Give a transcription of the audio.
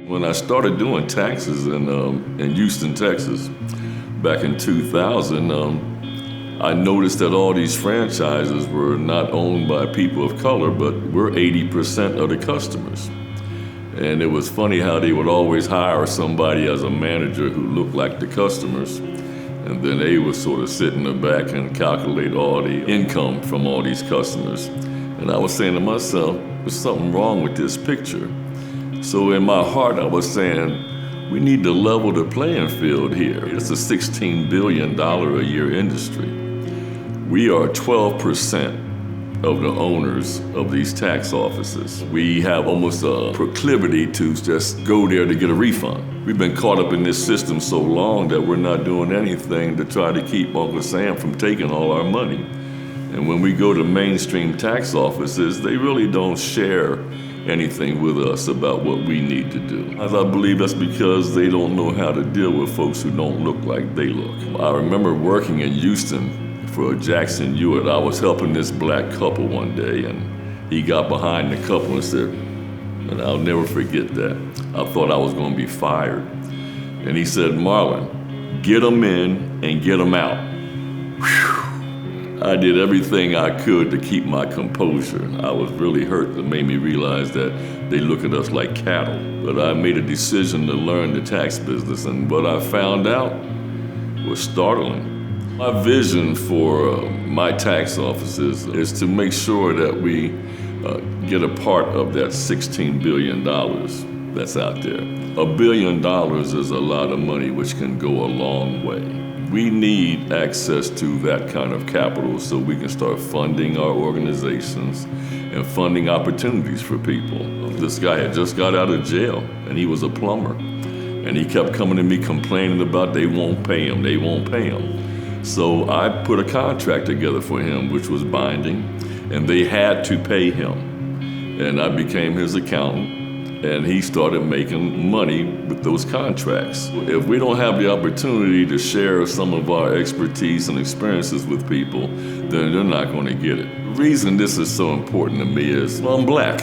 When I started doing taxes in Houston, Texas, back in 2000, I noticed that all these franchises were not owned by people of color, but we're 80% of the customers. And it was funny how they would always hire somebody as a manager who looked like the customers, and then they would sort of sit in the back and calculate all the income from all these customers. And I was saying to myself, there's something wrong with this picture. So in my heart, I was saying, we need to level the playing field here. It's a $16 billion a year industry. We are 12% of the owners of these tax offices. We have almost a proclivity to just go there to get a refund. We've been caught up in this system so long that we're not doing anything to try to keep Uncle Sam from taking all our money. And when we go to mainstream tax offices, they really don't share anything with us about what we need to do. As I believe that's because they don't know how to deal with folks who don't look like they look. I remember working in Houston for Jackson Hewitt. I was helping this black couple one day, and he got behind the couple and said, and I'll never forget that, I thought I was going to be fired. And he said, Marlon, get them in and get them out. Whew. I did everything I could to keep my composure. I was really hurt. It made me realize that they look at us like cattle. But I made a decision to learn the tax business, and what I found out was startling. My vision for my tax offices is to make sure that we get a part of that $16 billion that's out there. $1 billion is a lot of money, which can go a long way. We need access to that kind of capital so we can start funding our organizations and funding opportunities for people. This guy had just got out of jail, and he was a plumber. And he kept coming to me complaining about they won't pay him. So I put a contract together for him, which was binding, and they had to pay him. And I became his accountant. And he started making money with those contracts. If we don't have the opportunity to share some of our expertise and experiences with people, then they're not going to get it. The reason this is so important to me is I'm black.